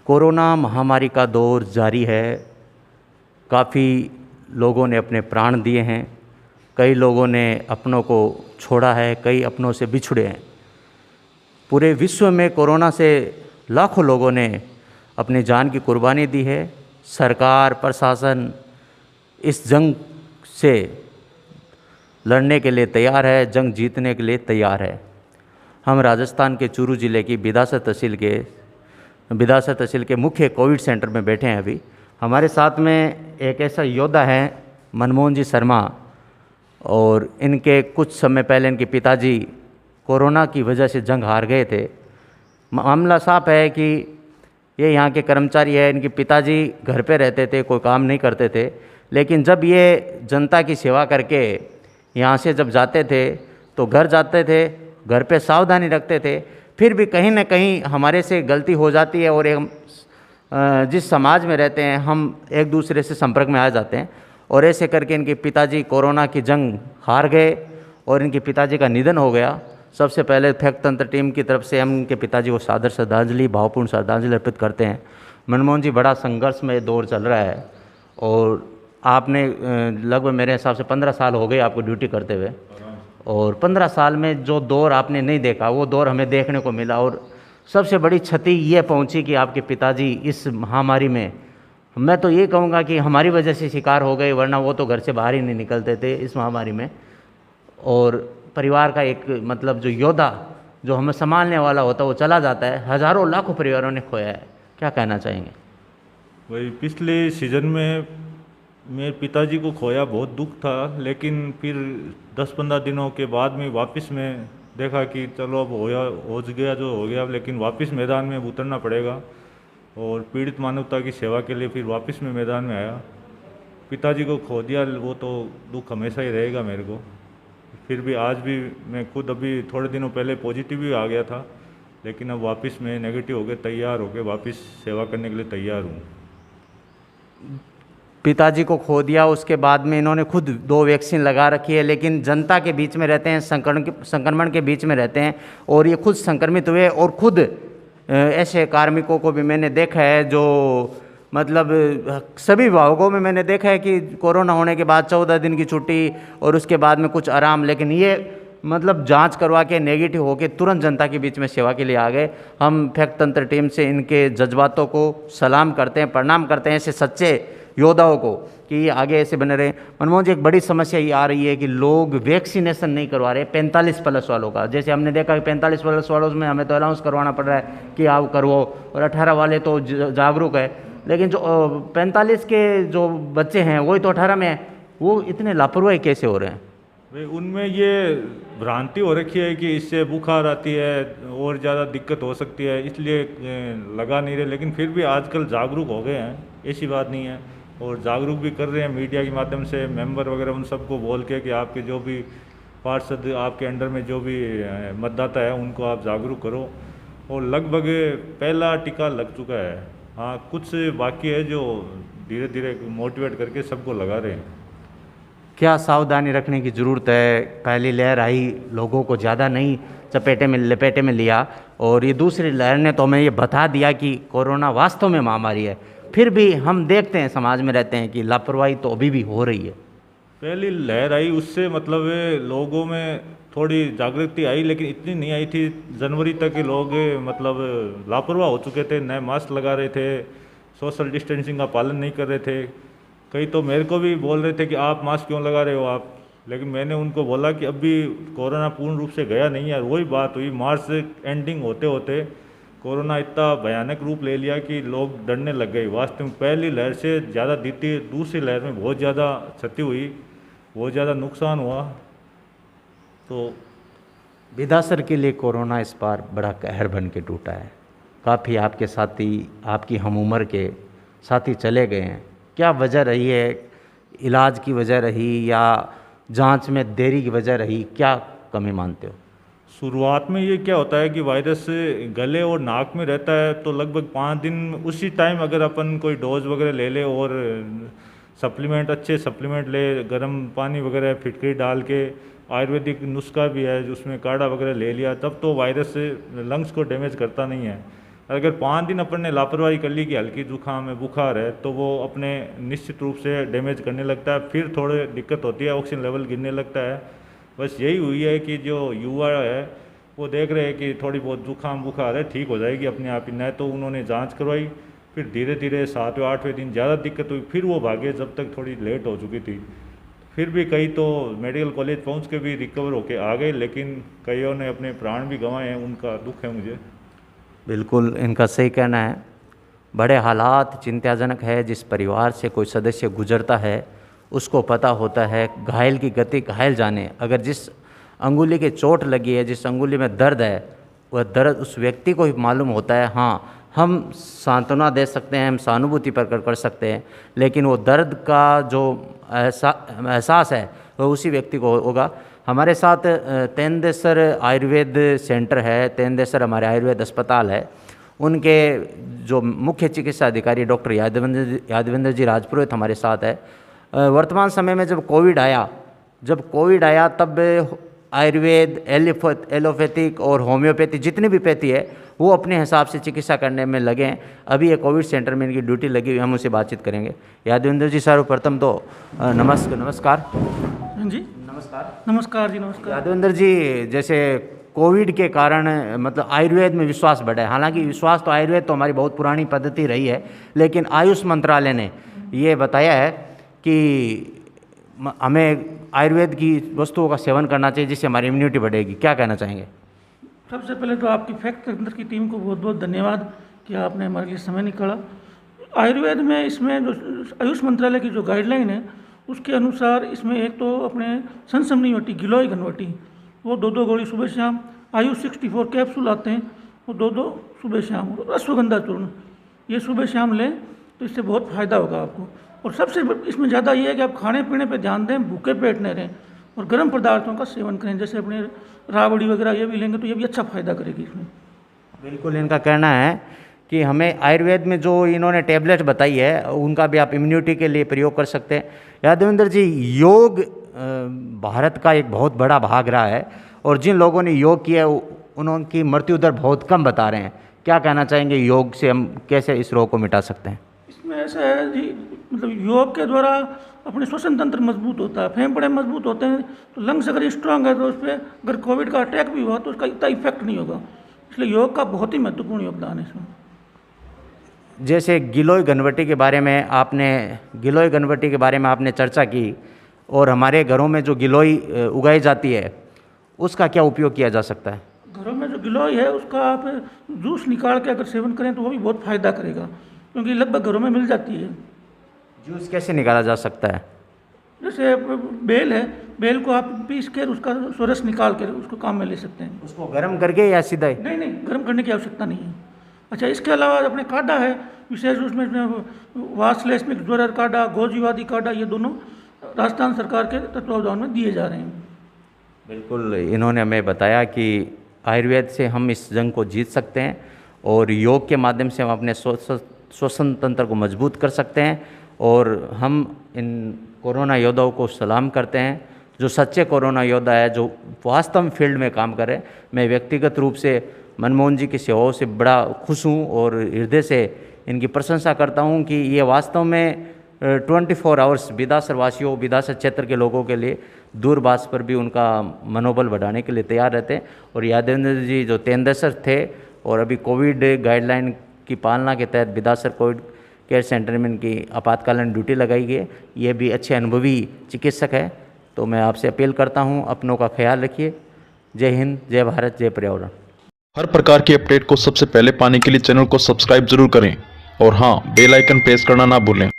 Corona महामारी का दौर जारी है। काफ़ी लोगों ने अपने प्राण दिए हैं, कई लोगों ने अपनों को छोड़ा है, कई अपनों से बिछुड़े हैं। पूरे विश्व में कोरोना से लाखों लोगों ने अपनी जान की कुर्बानी दी है। सरकार, प्रशासन इस जंग से लड़ने के लिए तैयार है, जंग जीतने के लिए तैयार है। हम राजस्थान के चूरू ज़िले की बिदासा तहसील के मुख्य कोविड सेंटर में बैठे हैं। अभी हमारे साथ में एक ऐसा योद्धा है मनमोहन जी शर्मा, और इनके कुछ समय पहले इनके पिताजी कोरोना की वजह से जंग हार गए थे। मामला साफ है कि ये यहाँ के कर्मचारी है, इनके पिताजी घर पे रहते थे, कोई काम नहीं करते थे, लेकिन जब ये जनता की सेवा करके यहाँ से जब जाते थे तो घर जाते थे, घर पे सावधानी रखते थे, फिर भी कहीं ना कहीं हमारे से गलती हो जाती है और जिस समाज में रहते हैं हम एक दूसरे से संपर्क में आ जाते हैं, और ऐसे करके इनके पिताजी कोरोना की जंग हार गए और इनके पिताजी का निधन हो गया। सबसे पहले फैक्ट तंत्र टीम की तरफ से हम इनके पिताजी को सादर श्रद्धांजलि, भावपूर्ण श्रद्धांजलि अर्पित करते हैं। मनमोहन जी, बड़ा संघर्ष में दौर चल रहा है और आपने लगभग मेरे हिसाब से 15 साल हो गए आपको ड्यूटी करते हुए, और 15 साल में जो दौर आपने नहीं देखा वो दौर हमें देखने को मिला, और सबसे बड़ी क्षति ये पहुंची कि आपके पिताजी इस महामारी में, मैं तो ये कहूँगा कि हमारी वजह से शिकार हो गए, वरना वो तो घर से बाहर ही नहीं निकलते थे इस महामारी में। और परिवार का एक मतलब जो योद्धा जो हमें संभालने वाला होता है वो चला जाता है। हज़ारों लाखों परिवारों ने खोया है, क्या कहना चाहेंगे? वही पिछले सीज़न में मेरे पिताजी को खोया, बहुत दुख था, लेकिन फिर 10-15 दिनों के बाद में वापस में देखा कि चलो अब हो गया जो हो गया, लेकिन वापस मैदान में उतरना पड़ेगा और पीड़ित मानवता की सेवा के लिए फिर वापस में मैदान में आया। पिताजी को खो दिया, वो तो दुख हमेशा ही रहेगा मेरे को। फिर भी आज भी मैं खुद अभी थोड़े दिनों पहले पॉजिटिव भी आ गया था, लेकिन अब वापस में नेगेटिव हो गए, तैयार हो गए, वापस सेवा करने के लिए तैयार हूँ। पिताजी को खो दिया, उसके बाद में इन्होंने खुद 2 वैक्सीन लगा रखी है, लेकिन जनता के बीच में रहते हैं, संक्रमण के बीच में रहते हैं, और ये खुद संक्रमित हुए। और खुद ऐसे कार्मिकों को भी मैंने देखा है जो मतलब सभी विभागों में मैंने देखा है कि कोरोना होने के बाद 14 दिन की छुट्टी और उसके बाद में कुछ आराम, लेकिन ये मतलब जांच करवा के नेगेटिव होके तुरंत जनता के बीच में सेवा के लिए आ गए। हम फैक्ट तंत्र टीम से इनके जज्बातों को सलाम करते हैं, प्रणाम करते हैं, ऐसे सच्चे योद्धाओं को कि ये आगे ऐसे बने रहे। मनमोहन जी, एक बड़ी समस्या ये आ रही है कि लोग वैक्सीनेशन नहीं करवा रहे 45 प्लस वालों का। जैसे हमने देखा कि 45 प्लस वालों में हमें तो अनाउंस करवाना पड़ रहा है कि आप करवाओ, और 18 वाले तो जागरूक है, लेकिन जो 45 के जो बच्चे हैं वही तो 18 में हैं, वो इतने लापरवाही कैसे हो रहे हैं? भाई उनमें ये भ्रांति हो रखी है कि इससे बुखार आती है और ज़्यादा दिक्कत हो सकती है, इसलिए लगा नहीं रहे। लेकिन फिर भी आजकल जागरूक हो गए हैं, ऐसी बात नहीं है, और जागरूक भी कर रहे हैं मीडिया के माध्यम से, मेंबर वगैरह उन सबको बोल के कि आपके जो भी पार्षद, आपके अंडर में जो भी मतदाता है उनको आप जागरूक करो। और लगभग पहला टीका लग चुका है। हाँ, कुछ बाकी है जो धीरे धीरे मोटिवेट करके सबको लगा रहे हैं। क्या सावधानी रखने की ज़रूरत है? पहली लहर आई, लोगों को ज़्यादा नहीं लपेटे में लिया, और ये दूसरी लहर ने तो हमें ये बता दिया कि कोरोना वास्तव में महामारी है। फिर भी हम देखते हैं, समाज में रहते हैं कि लापरवाही तो अभी भी हो रही है। पहली लहर आई उससे मतलब लोगों में थोड़ी जागृति आई, लेकिन इतनी नहीं आई थी। जनवरी तक लोग मतलब लापरवाह हो चुके थे, नए मास्क लगा रहे थे, सोशल डिस्टेंसिंग का पालन नहीं कर रहे थे। कई तो मेरे को भी बोल रहे थे कि आप मास्क क्यों लगा रहे हो आप, लेकिन मैंने उनको बोला कि अभी कोरोना पूर्ण रूप से गया नहीं है। वही बात हुई, मार्च एंडिंग होते होते कोरोना इतना भयानक रूप ले लिया कि लोग डरने लग गए। वास्तव में पहली लहर से ज़्यादा दूसरी लहर में बहुत ज़्यादा क्षति हुई, बहुत ज़्यादा नुकसान हुआ। तो बिदासर के लिए कोरोना इस बार बड़ा कहर बन के टूटा है। काफ़ी आपके साथी, आपकी हम उम्र के साथी चले गए हैं। क्या वजह रही है? इलाज की वजह रही या जांच में देरी की वजह रही? क्या कमी मानते हो? शुरुआत में ये क्या होता है कि वायरस गले और नाक में रहता है, तो लगभग 5 दिन उसी टाइम अगर अपन कोई डोज वगैरह ले ले और सप्लीमेंट, अच्छे सप्लीमेंट ले, गर्म पानी वगैरह फिटकरी डाल के, आयुर्वेदिक नुस्खा भी है उसमें काढ़ा वगैरह ले लिया, तब तो वायरस लंग्स को डैमेज करता नहीं है। अगर 5 दिन अपन ने लापरवाही कर ली कि हल्की जुकाम है, बुखार है, तो वो अपने निश्चित रूप से डैमेज करने लगता है, फिर थोड़े दिक्कत होती है, ऑक्सीजन लेवल गिरने लगता है। बस यही हुई है कि जो युवा है वो देख रहे हैं कि थोड़ी बहुत जुकाम बुखार है, ठीक हो जाएगी अपने आप ही, न तो उन्होंने जांच करवाई, फिर धीरे धीरे 7वें 8वें दिन ज़्यादा दिक्कत हुई, फिर वो भागे जब तक थोड़ी लेट हो चुकी थी। फिर भी कई तो मेडिकल कॉलेज पहुंच के भी रिकवर होके आ गए, लेकिन कईयों ने अपने प्राण भी गंवाए हैं, उनका दुख है मुझे। बिल्कुल इनका सही कहना है। बड़े हालात चिंताजनक है। जिस परिवार से कोई सदस्य गुजरता है उसको पता होता है घायल की गति घायल जाने। अगर जिस अंगुली के चोट लगी है, जिस अंगुली में दर्द है, वह दर्द उस व्यक्ति को ही मालूम होता है। हाँ, हम सांत्वना दे सकते हैं, हम सहानुभूति प्रकट कर सकते हैं, लेकिन वो दर्द का जो एहसास है वो उसी व्यक्ति को होगा। हमारे साथ तेंदेसर आयुर्वेद सेंटर है, तेंदेसर हमारे आयुर्वेद अस्पताल है, उनके जो मुख्य चिकित्सा अधिकारी डॉक्टर यादवेंद्र जी राजपुरोहित हमारे साथ है। वर्तमान समय में जब कोविड आया तब आयुर्वेद, एलोपैथिक और होम्योपैथी जितनी भी पैथी है वो अपने हिसाब से चिकित्सा करने में लगे हैं। अभी ये कोविड सेंटर में इनकी ड्यूटी लगी हुई, हम उनसे बातचीत करेंगे। यादवेंद्र जी सर्वप्रथम तो नमस्कार जी। नमस्कार जी। नमस्कार यादवेंद्र जी, जैसे कोविड के कारण मतलब आयुर्वेद में विश्वास बढ़ा है। हालांकि विश्वास तो आयुर्वेद तो हमारी बहुत पुरानी पद्धति रही है, लेकिन आयुष मंत्रालय ने ये बताया है कि हमें आयुर्वेद की वस्तुओं का सेवन करना चाहिए जिससे हमारी इम्यूनिटी बढ़ेगी। क्या कहना चाहेंगे? सबसे पहले तो आपकी फैक्ट अंदर की टीम को बहुत बहुत धन्यवाद कि आपने हमारे लिए समय निकाला। आयुर्वेद में इसमें जो आयुष मंत्रालय की जो गाइडलाइन है उसके अनुसार इसमें एक तो अपने सनसमनीवटी गिलोय घनवटी वो 2-2 गोली सुबह शाम, आयुष 64 कैप्सूल आते हैं वो 2-2 सुबह शाम, और अश्वगंधा चूर्ण ये सुबह शाम लें तो इससे बहुत फ़ायदा होगा आपको। और सबसे इसमें ज़्यादा ये है कि आप खाने पीने पे ध्यान दें, भूखे पेट न रहें और गर्म पदार्थों का सेवन करें, जैसे अपने राबड़ी वगैरह ये भी लेंगे तो ये भी अच्छा फ़ायदा करेगी इसमें। बिल्कुल इनका कहना है कि हमें आयुर्वेद में जो इन्होंने टैबलेट बताई है उनका भी आप इम्यूनिटी के लिए प्रयोग कर सकते हैं। यादवेंद्र जी, योग भारत का एक बहुत बड़ा भाग रहा है और जिन लोगों ने योग किया है उनकी मृत्यु दर बहुत कम बता रहे हैं। क्या कहना चाहेंगे, योग से हम कैसे इस रोग को मिटा सकते हैं? इसमें ऐसा है जी, मतलब योग के द्वारा अपने श्वसन तंत्र मजबूत होता है, फेफड़े मजबूत होते हैं, तो लंग्स अगर स्ट्रांग है तो उस पर अगर कोविड का अटैक भी हुआ तो उसका इतना इफेक्ट नहीं होगा। इसलिए योग का बहुत ही महत्वपूर्ण योगदान है इसमें। जैसे गिलोय घनवटी के बारे में आपने चर्चा की, और हमारे घरों में जो गिलोय उगाई जाती है उसका क्या उपयोग किया जा सकता है? घरों में जो गिलोय है उसका आप जूस निकाल के अगर सेवन करें तो वो भी बहुत फ़ायदा करेगा, क्योंकि लगभग घरों में मिल जाती है। जूस कैसे निकाला जा सकता है? जैसे बेल है, बेल को आप पीस कर उसका रस निकाल कर उसको काम में ले सकते हैं। उसको गर्म करके या सीधा ही? नहीं, गर्म करने की आवश्यकता नहीं है। अच्छा, इसके अलावा अपने काढ़ा है विशेष उसमें वासलेस में ज्वर काढ़ा, गोजीवादी काढ़ा, ये दोनों राजस्थान सरकार के तत्वावधान में दिए जा रहे हैं। बिल्कुल, इन्होंने हमें बताया कि आयुर्वेद से हम इस जंग को जीत सकते हैं और योग के माध्यम से हम अपने श्वसन तंत्र को मजबूत कर सकते हैं। और हम इन कोरोना योद्धाओं को सलाम करते हैं जो सच्चे कोरोना योद्धा है, जो वास्तव में फील्ड में काम करें। मैं व्यक्तिगत रूप से मनमोहन जी की सेवाओं से बड़ा खुश हूँ और हृदय से इनकी प्रशंसा करता हूँ कि ये वास्तव में 24 आवर्स बिदासर वासियों, बिदासर क्षेत्र के लोगों के लिए दूरभाष पर भी उनका मनोबल बढ़ाने के लिए तैयार रहते हैं। और यादवेंद्र जी जो तेंदेसर थे और अभी कोविड गाइडलाइन की पालना के तहत बिदासर कोविड केयर सेंटर में इनकी आपातकालीन ड्यूटी लगाई गई है, ये भी अच्छे अनुभवी चिकित्सक है। तो मैं आपसे अपील करता हूँ, अपनों का ख्याल रखिए। जय हिंद, जय भारत, जय पर्यावरण। हर प्रकार की अपडेट को सबसे पहले पाने के लिए चैनल को सब्सक्राइब जरूर करें और हाँ, बेल आइकन प्रेस करना ना भूलें।